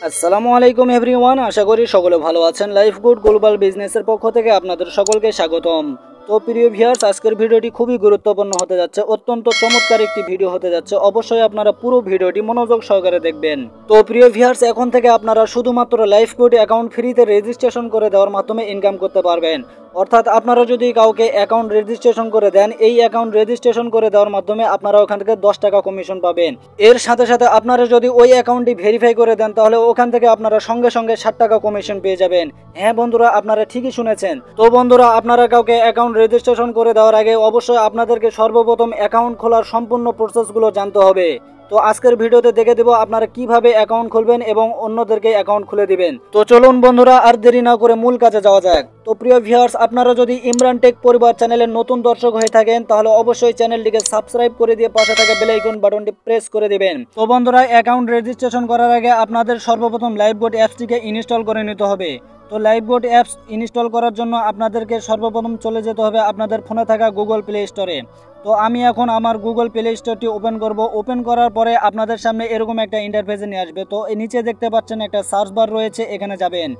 আসসালামু আলাইকুম এভরিওয়ান, আশা করি সকলে ভালো আছেন। লাইফ গুড গ্লোবাল বিজনেসের পক্ষ থেকে আপনাদের সকলকে স্বাগতম। তো প্রিয় ভিউয়ার্স, আজকের ভিডিওটি খুবই গুরুত্বপূর্ণ হতে যাচ্ছে, অত্যন্ত চমৎকার একটি ভিডিও হতে যাচ্ছে। অবশ্যই আপনারা পুরো ভিডিওটি মনোযোগ সহকারে দেখবেন। তো প্রিয় ভিউয়ার্স, এখন থেকে আপনারা শুধুমাত্র লাইফ গুড অ্যাকাউন্ট ফ্রিতে রেজিস্ট্রেশন করে দেওয়ার মাধ্যমে ইনকাম করতে পারবেন। অর্থাৎ আপনারা যদি কাউকে অ্যাকাউন্ট রেজিস্ট্রেশন করে দেন, এই অ্যাকাউন্ট রেজিস্ট্রেশন করে দেওয়ার মাধ্যমে আপনারা ওখান থেকে 10 টাকা কমিশন পাবেন। এর সাথে সাথে আপনারা যদি ওই অ্যাকাউন্টটি ভেরিফাই করে দেন, তাহলে ওখান থেকে আপনারা সঙ্গে সঙ্গে 60 টাকা কমিশন পেয়ে যাবেন। হ্যাঁ বন্ধুরা, আপনারা ঠিকই শুনেছেন। তো বন্ধুরা, আপনারা কাউকে অ্যাকাউন্ট রেজিস্ট্রেশন করে দেওয়ার আগে অবশ্যই আপনাদেরকে সর্বপ্রথম অ্যাকাউন্ট খোলার সম্পূর্ণ প্রসেসগুলো জানতে হবে। তো আজকের ভিডিওতে দেখে দেব আপনারা কিভাবে অ্যাকাউন্ট খুলবেন এবং অন্যদেরকে অ্যাকাউন্ট খুলে দিবেন। তো চলুন বন্ধুরা, আর দেরি না করে মূল কাজে যাওয়া যাক। তো প্রিয় ভিউয়ার্স, আপনারা যদি ইমরান টেক পরিবার চ্যানেলের নতুন দর্শক হয়ে থাকেন, তাহলে অবশ্যই চ্যানেলটিকে সাবস্ক্রাইব করে দিয়ে পাশে থাকা বেল আইকন বাটনটি প্রেস করে দিবেন। তো বন্ধুরা, অ্যাকাউন্ট রেজিস্ট্রেশন করার আগে আপনাদের সর্বপ্রথম লাইফবোট অ্যাপসটিকে ইনস্টল করে নিতে হবে। তো লাইফবোট অ্যাপস ইনস্টল করার জন্য আপনাদেরকে সর্বপ্রথম চলে যেতে হবে আপনাদের ফোনে থাকা গুগল প্লে স্টোরে। তো আমি এখন আমার গুগল প্লে স্টোরটি ওপেন করব। ওপেন করার পরে আপনাদের সামনে এরকম একটা ইন্টারফেসে নিয়ে আসবে। তো নিচে দেখতে পাচ্ছেন একটা সার্চ বার রয়েছে, এখানে যাবেন।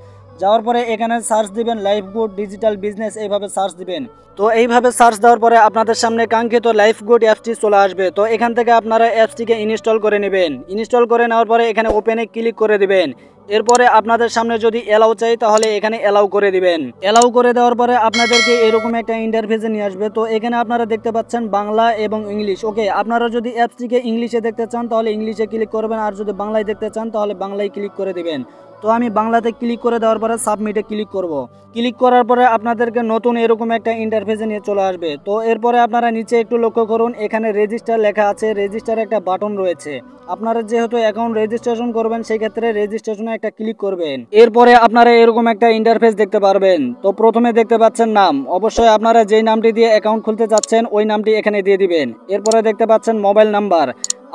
যাওয়ার পরে এখানে সার্চ দিবেন লাইফ গুড ডিজিটাল বিজনেস, এইভাবে সার্চ দিবেন। তো এইভাবে সার্চ দেওয়ার পরে আপনাদের সামনে কাঙ্ক্ষিত লাইফ গুড অ্যাপসটি চলে আসবে। তো এখান থেকে আপনারা অ্যাপসটিকে ইনস্টল করে নেবেন। ইনস্টল করে নেওয়ার পরে এখানে ওপেনে ক্লিক করে দিবেন। এরপরে আপনাদের সামনে যদি এলাও চাই, তাহলে এখানে এলাও করে দিবেন। এলাও করে দেওয়ার পরে আপনাদেরকে এরকম একটা ইন্টারফেসে নিয়ে আসবে। তো এখানে আপনারা দেখতে পাচ্ছেন বাংলা এবং ইংলিশ। ওকে, আপনারা যদি অ্যাপসটিকে ইংলিশে দেখতে চান তাহলে ইংলিশে ক্লিক করবেন, আর যদি বাংলায় দেখতে চান তাহলে বাংলায় ক্লিক করে দিবেন। তো আমি বাংলাতে ক্লিক করে দেওয়ার পরে সাবমিটে ক্লিক করব। ক্লিক করার পরে আপনাদেরকে নতুন এরকম একটা ইন্টারফেসে নিয়ে চলে আসবে। তো এরপরে আপনারা নিচে একটু লক্ষ্য করুন, এখানে রেজিস্টার লেখা আছে, রেজিস্টার একটা বাটন রয়েছে। আপনারা যেহেতু অ্যাকাউন্ট রেজিস্ট্রেশন করবেন, সেই ক্ষেত্রে রেজিস্ট্রেশনে একটা ক্লিক করবেন। এরপরে আপনারা এরকম একটা ইন্টারফেস দেখতে পারবেন। তো প্রথমে দেখতে পাচ্ছেন নাম, অবশ্যই আপনারা যেই নামটি দিয়ে অ্যাকাউন্ট খুলতে চাচ্ছেন ওই নামটি এখানে দিয়ে দিবেন। এরপরে দেখতে পাচ্ছেন মোবাইল নাম্বার,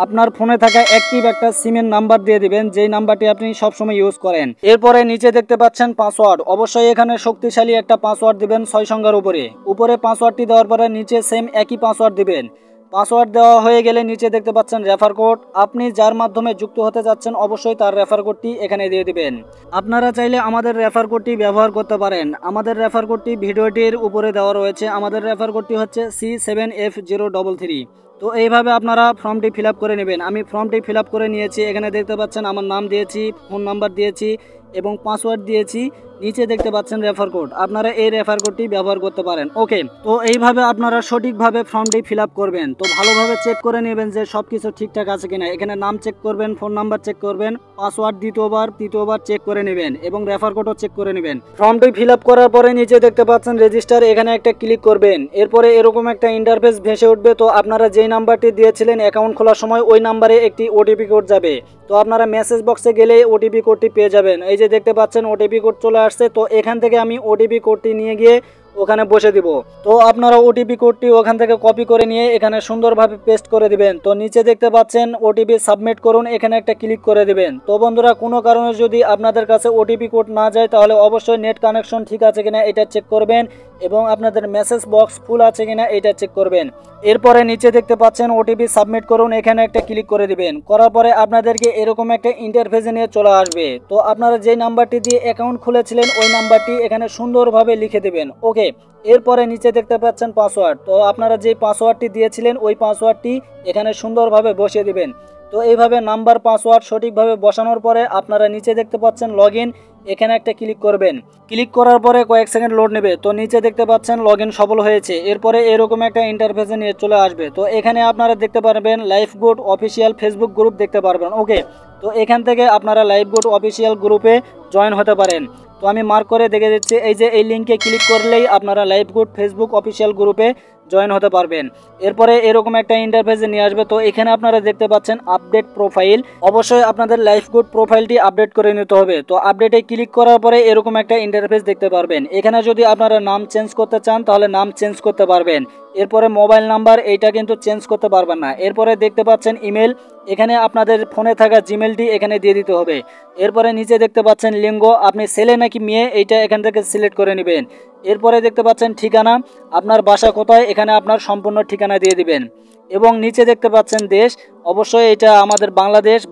আপনার ফোনে থাকা অ্যাক্টিভ একটা সিমের নাম্বার দিয়ে দিবেন, যেই নাম্বারটি আপনি সবসময় ইউজ করেন। এরপরে নিচে দেখতে পাচ্ছেন পাসওয়ার্ড, অবশ্যই এখানে শক্তিশালী একটা পাসওয়ার্ড দিবেন 6 সংখ্যার উপরে পাসওয়ার্ডটি দেওয়ার পরে নিচে সেম একই পাসওয়ার্ড দিবেন। পাসওয়ার্ড দেওয়া হয়ে গেলে নিচে দেখতে পাচ্ছেন রেফার কোড, আপনি যার মাধ্যমে যুক্ত হতে যাচ্ছেন অবশ্যই তার রেফার কোডটি এখানে দিয়ে দিবেন। আপনারা চাইলে আমাদের রেফার কোডটি ব্যবহার করতে পারেন। আমাদের রেফার কোডটি ভিডিওটির উপরে দেওয়া রয়েছে। আমাদের রেফার কোডটি হচ্ছে C7F033। তো এইভাবে আপনারা ফর্মটি ফিল আপ করে নেবেন। আমি ফর্মটি ফিল আপ করে নিয়েছি। এখানে দেখতে পাচ্ছেন আমার নাম দিয়েছি, ফোন নাম্বার দিয়েছি এবং পাসওয়ার্ড দিয়েছি। নিচে দেখতে পাচ্ছেন রেফার কোড, আপনারা এই রেফার কোডটি ব্যবহার করতে পারেন। ওকে, তো এইভাবে আপনারা সঠিকভাবে ফর্মটি ফিল আপ করবেন। তো ভালোভাবে চেক করে নেবেন যে সব কিছু ঠিকঠাক আছে কিনা। এখানে নাম চেক করবেন, ফোন নাম্বার চেক করবেন, পাসওয়ার্ড তৃতীয়বার চেক করে নেবেন এবং রেফার কোডও চেক করে নেবেন। ফর্মটি ফিল আপ করার পরে নিচে দেখতে পাচ্ছেন রেজিস্টার, এখানে একটা ক্লিক করবেন। এরপরে এরকম একটা ইন্টারফেস ভেসে উঠবে। তো আপনারা যেই নাম্বারটি দিয়েছিলেন অ্যাকাউন্ট খোলার সময়, ওই নাম্বারে একটি ওটিপি কোড যাবে। তো আপনারা মেসেজ বক্সে গেলে ওটিপি কোডটি পেয়ে যাবেন। এই যে দেখতে পাচ্ছেন ওটিপি কোড চলে আসছে। তো এখান থেকে আমি ওটিপি কোডটি নিয়ে গিয়ে ওখানে বসে দিব। তো আপনারা ওটিপি কোডটি ওখান থেকে কপি করে নিয়ে এখানে সুন্দরভাবে পেস্ট করে দিবেন। তো নিচে দেখতে পাচ্ছেন ওটিপি সাবমিট করুন, এখানে একটা ক্লিক করে দিবেন। তো বন্ধুরা, কোনো কারণে যদি আপনাদের কাছে ওটিপি কোড না যায়, তাহলে অবশ্যই নেট কানেকশন ঠিক আছে কিনা এটা চেক করবেন এবং আপনাদের মেসেজ বক্স ফুল আছে কিনা এটা চেক করবেন। এরপরে নিচে দেখতে পাচ্ছেন ওটিপি সাবমিট করুন, এখানে একটা ক্লিক করে দিবেন। করার পরে আপনাদেরকে এরকম একটা ইন্টারফেসে নিয়ে চলে আসবে। তো আপনারা যে নাম্বারটি দিয়ে অ্যাকাউন্ট খুলেছিলেন ওই নাম্বারটি এখানে সুন্দরভাবে লিখে দেবেন। ওকে, এরপরে নিচে দেখতে পাচ্ছেন পাসওয়ার্ড। তো আপনারা যে পাসওয়ার্ডটি দিয়েছিলেন ওই পাসওয়ার্ডটি এখানে সুন্দরভাবে বসিয়ে দিবেন। তো এইভাবে নাম্বার পাসওয়ার্ড সঠিকভাবে বসানোর পরে আপনারা নিচে দেখতে পাচ্ছেন লগইন, এখানে একটা ক্লিক করবেন। ক্লিক করার পরে কয়েক সেকেন্ড লোড নেবে। তো নিচে দেখতে পাচ্ছেন লগইন সফল হয়েছে। এরপরে এরকম একটা ইন্টারফেসে নিয়ে চলে আসবে। তো এখানে আপনারা দেখতে পারবেন life good official Facebook group দেখতে পারবেন। ওকে, তো এখান থেকে আপনারা লাইফ গুড অফিসিয়াল গ্রুপে জয়েন হতে পারেন। তো আমি মার্ক করে দেখে দিচ্ছি, এই যে এই লিঙ্কে ক্লিক করলেই আপনারা লাইফ গুড ফেসবুক অফিসিয়াল গ্রুপে জয়েন হতে পারবেন। এরপরে এরকম একটা ইন্টারফেসে নিয়ে আসবে। তো এখানে আপনারা দেখতে পাচ্ছেন আপডেট প্রোফাইল, অবশ্যই আপনাদের লাইফ গুড প্রোফাইলটি আপডেট করে নিতে হবে। তো আপডেটে ক্লিক করার পরে এরকম একটা ইন্টারফেস দেখতে পারবেন। এখানে যদি আপনারা নাম চেঞ্জ করতে চান তাহলে নাম চেঞ্জ করতে পারবেন। এরপরে মোবাইল নাম্বার, এইটা কিন্তু চেঞ্জ করতে পারবেন না। এরপরে দেখতে পাচ্ছেন ইমেল, এখানে আপনাদের ফোনে থাকা জিমেলটি এখানে দিয়ে দিতে হবে। এরপরে নিচে দেখতে পাচ্ছেন লিঙ্গ, আপনি ছেলে নাকি মেয়ে এইটা এখান থেকে সিলেক্ট করে নেবেন। এরপরে দেখতে পাচ্ছেন ঠিকানা, আপনার বাসা কোথায়, এখানে আপনার সম্পূর্ণ ঠিকানা দিয়ে দিবেন। এবং নিচে দেখতে পাচ্ছেন দেশ, অবশ্যই এটা আমাদের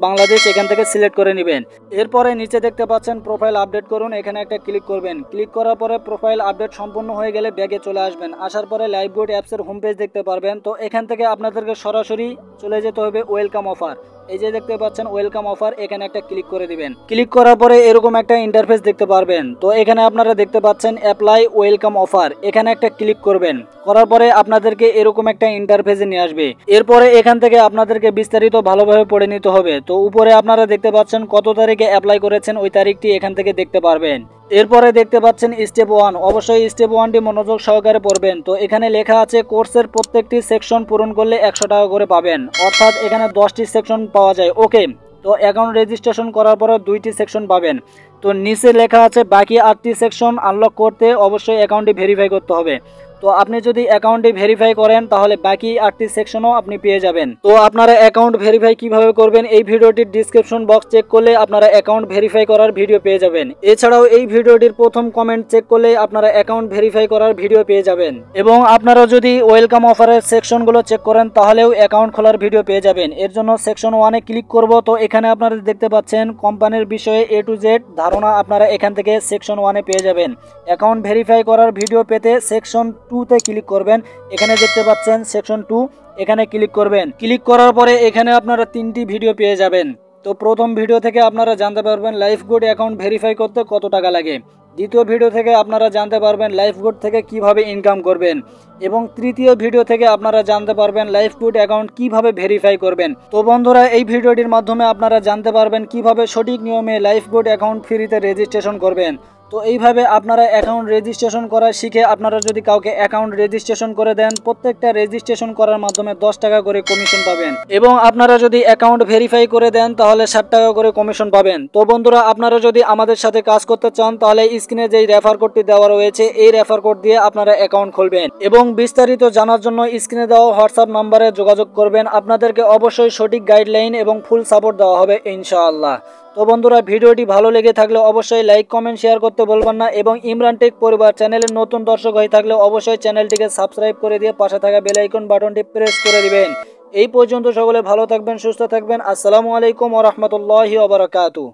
বাংলাদেশ এখান থেকে সিলেক্ট করে নেবেন। এরপরে নিচে দেখতে পাচ্ছেন প্রোফাইল আপডেট করুন, এখানে একটা ক্লিক করবেন। ক্লিক করার পরে প্রোফাইল আপডেট সম্পূর্ণ হয়ে গেলে ব্যাগে চলে আসবেন। আসার পরে লাইভগুড অ্যাপসের হোম পেজ দেখতে পারবেন। তো এখান থেকে আপনাদেরকে সরাসরি চলে যেতে হবে ওয়েলকাম অফার। এই যে দেখতে পাচ্ছেন ওয়েলকাম অফার, এখানে একটা ক্লিক করে দিবেন। ক্লিক করার পরে এরকম একটা ইন্টারফেস দেখতে পারবেন। তো এখানে আপনারা দেখতে পাচ্ছেন অ্যাপ্লাই ওয়েলকাম অফার, এখানে একটা ক্লিক করবেন। করার পরে আপনাদেরকে এরকম একটা ইন্টারফেসে নিয়ে আসবে। এরপরে এখান থেকে আপনাদেরকে বিস্তারিত ভালোভাবে পড়ে নিতে হবে। তো উপরে আপনারা দেখতে পাচ্ছেন কত তারিখে অ্যাপ্লাই করেছেন ওই তারিখটি এখান থেকে দেখতে পারবেন। এরপরে দেখতে পাচ্ছেন স্টেপ 1, অবশ্যই স্টেপ 1টি মনোযোগ সহকারে পড়বেন। তো এখানে লেখা আছে কোর্সের প্রত্যেকটি সেকশন পূরণ করলে 100 টাকা করে পাবেন, অর্থাৎ এখানে 10টি সেকশন পাওয়া যায়। ওকে, তো অ্যাকাউন্ট রেজিস্ট্রেশন করার পরে 2টি সেকশন পাবেন। তো নিচে লেখা আছে বাকি 8টি সেকশন আনলক করতে অবশ্যই অ্যাকাউন্টটি ভেরিফাই করতে হবে। তো আপনি যদি অ্যাকাউন্টটি ভেরিফাই করেন তাহলে বাকি 8টি সেকশনও আপনি পেয়ে যাবেন। তো আপনারা অ্যাকাউন্ট ভেরিফাই কিভাবে করবেন এই ভিডিওটির ডিসক্রিপশন বক্স চেক করলে আপনারা অ্যাকাউন্ট ভেরিফাই করার ভিডিও পেয়ে যাবেন। এছাড়াও এই ভিডিওটির প্রথম কমেন্ট চেক করলে আপনারা অ্যাকাউন্ট ভেরিফাই করার ভিডিও পেয়ে যাবেন। এবং আপনারা যদি ওয়েলকাম অফারের সেকশনগুলো চেক করেন তাহলেও অ্যাকাউন্ট খোলার ভিডিও পেয়ে যাবেন। এর জন্য সেকশন 1-এ ক্লিক করব। তো এখানে আপনারা দেখতে পাচ্ছেন কোম্পানির বিষয়ে A to Z ধারণা আপনারা এখান থেকে সেকশন 1-এ পেয়ে যাবেন। অ্যাকাউন্ট ভেরিফাই করার ভিডিও পেতে সেকশন 2-তে ক্লিক করবেন। এখানে দেখতে পাচ্ছেন সেকশন 2, এখানে ক্লিক করবেন। ক্লিক করার পরে এখানে আপনারা 3টি ভিডিও পেয়ে যাবেন। তো প্রথম ভিডিও থেকে আপনারা জানতে পারবেন লাইফগুড অ্যাকাউন্ট ভেরিফাই করতে কত টাকা লাগে। দ্বিতীয় ভিডিও থেকে আপনারা জানতে পারবেন লাইফগুড থেকে কিভাবে ইনকাম করবেন। এবং তৃতীয় ভিডিও থেকে আপনারা জানতে পারবেন লাইফগুড অ্যাকাউন্ট কিভাবে ভেরিফাই করবেন। তো বন্ধুরা, এই ভিডিওটির মাধ্যমে আপনারা জানতে পারবেন কিভাবে সঠিক নিয়মে লাইফগুড অ্যাকাউন্ট ফ্রিতে রেজিস্ট্রেশন করবেন। তো এইভাবে আপনারা অ্যাকাউন্ট রেজিস্ট্রেশন করা শিখে আপনারা যদি কাউকে অ্যাকাউন্ট রেজিস্ট্রেশন করে দেন, প্রত্যেকটা রেজিস্ট্রেশন করার মাধ্যমে 10 টাকা করে কমিশন পাবেন। এবং আপনারা যদি অ্যাকাউন্ট ভেরিফাই করে দেন তাহলে 60 টাকা করে কমিশন পাবেন। তো বন্ধুরা, আপনারা যদি আমাদের সাথে কাজ করতে চান তাহলে স্ক্রিনে যেই রেফার কোডটি দেওয়া রয়েছে এই রেফার কোড দিয়ে আপনারা অ্যাকাউন্ট খুলবেন। এবং বিস্তারিত জানার জন্য স্ক্রিনে দেওয়া হোয়াটসঅ্যাপ নাম্বারে যোগাযোগ করবেন। আপনাদেরকে অবশ্যই সঠিক গাইডলাইন এবং ফুল সাপোর্ট দেওয়া হবে ইনশাআল্লাহ। তো বন্ধুরা, ভিডিওটি ভালো লেগে থাকলে অবশ্যই লাইক কমেন্ট শেয়ার করতে বলবেন না। এবং ইমরান টেক পরিবার চ্যানেলের নতুন দর্শক হয়ে থাকলে অবশ্যই চ্যানেলটিকে সাবস্ক্রাইব করে দিয়ে পাশে থাকা বেল আইকন বাটনটি প্রেস করে দিবেন। এই পর্যন্ত সকলে ভালো থাকবেন, সুস্থ থাকবেন। আসসালামু আলাইকুম ওয়া রাহমাতুল্লাহি ওয়া বারাকাতুহু।